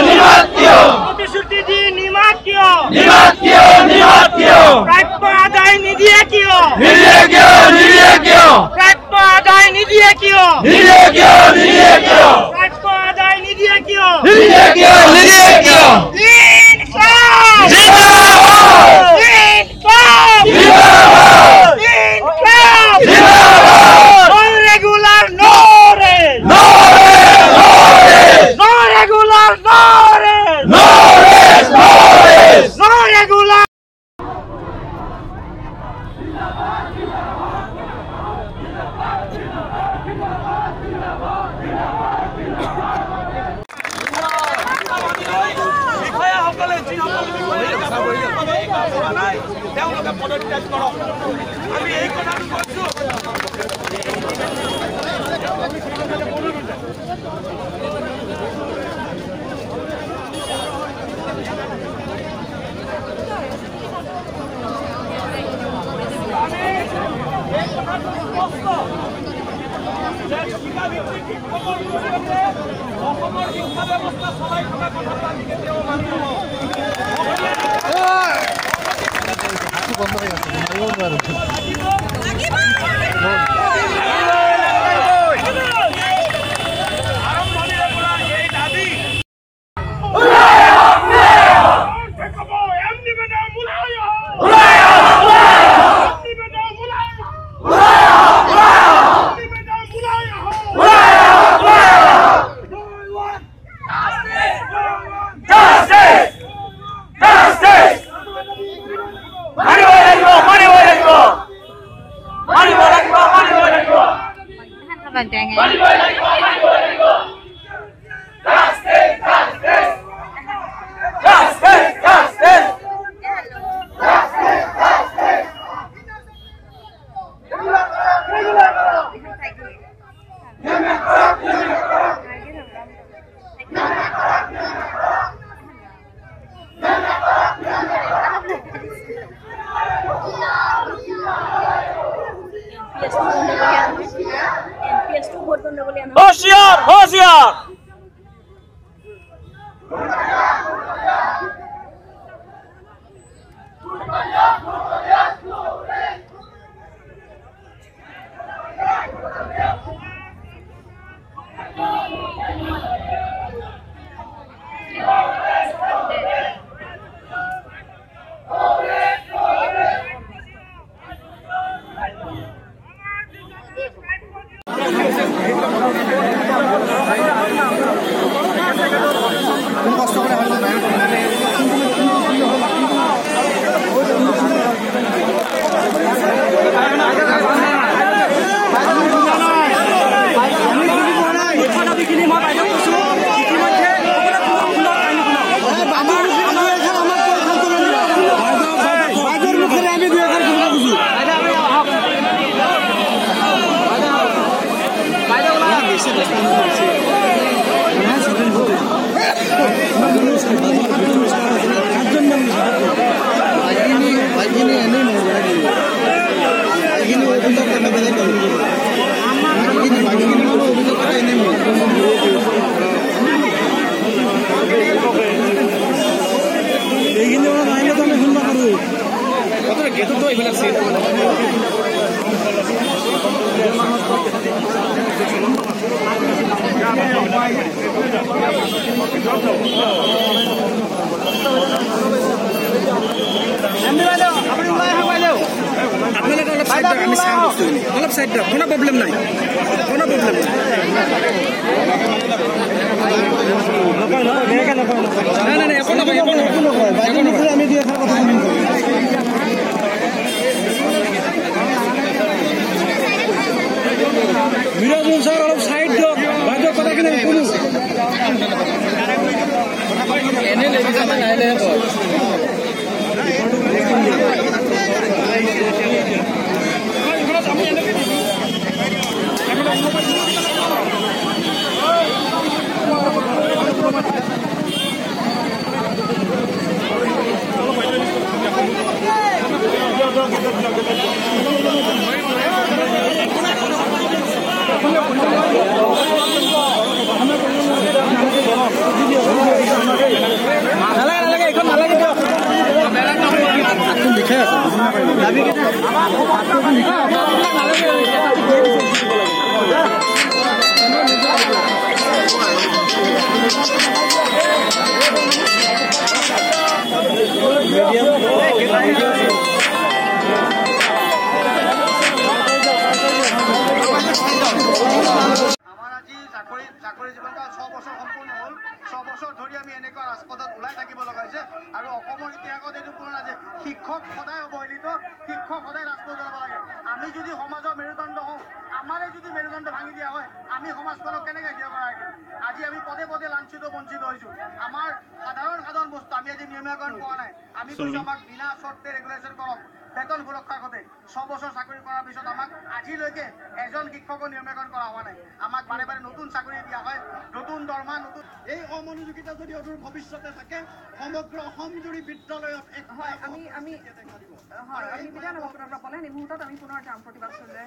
প্ৰতিশ্ৰুতি দি নিমাত কিয় প্ৰাপ্য আদায় নিদিয়ে কিয় প্ৰাপ্য আদায় নিদিয়ে কিয় প্ৰাপ্য আদায় নিদিয়ে কিয় ৰেগুলাৰ নো ৰেগুলাৰ নো ৰেগুলাৰ পদত্যাগ কৰক আমি এই কথাটো কৈছো অসমৰ শিক্ষা ব্যৱস্থা চলাই থকা কথা আমি কেতিয়াও মানি होशियार होशियार চাকৰি জীৱনকাল 6 বছৰ সম্পূৰ্ণ হ'ল। 6 বছৰ ধৰি আমি এনেকুৱা ৰাজপথত ওলাই থাকিব লগা হৈছে আৰু অসমৰ ইতিহাসত এইটো পুৰণা যে শিক্ষক সদায় অৱহেলিত, শিক্ষক সদায় ৰাজপথ ওলাব লাগে। আমি যদি সমাজৰ মেৰুদণ্ড হওঁ, আমাৰে যদি মেৰুদণ্ড ভাঙি দিয়া হয়, আমি সমাজখনক কেনেকৈ দিয়া কৰা ৰাখিম? আজি আমি পদে পদে লাঞ্ছিত বঞ্চিত হৈছোঁ। আমাৰ সাধাৰণ বস্তু আমি আজি নিয়মীয়াকৰণ পোৱা নাই। আমি কৈছোঁ আমাক বিনা চৰ্তে ৰেগুলেশ্যন কৰক, বেতন সুৰক্ষাৰ সৈতে। 6 বছৰ চাকৰি কৰাৰ পিছত আমাক আজিলৈকে এজন শিক্ষকৰ নিয়মীয়াকৰণ কৰা হোৱা নাই। আমাক বাৰে বাৰে নতুন চাকৰি দিয়া হয়, নতুন দৰমহা, নতুন। এই অমনোযোগিতা যদি অদূৰ ভৱিষ্যতে থাকে, সমগ্ৰ অসমজুৰি বিদ্যালয়ত আমি বিদায় ল'ব আপোনাৰ পৰা ক'লে এই মুহূৰ্তত আমি পুনৰ যাম প্ৰতিবাদ চলিলে।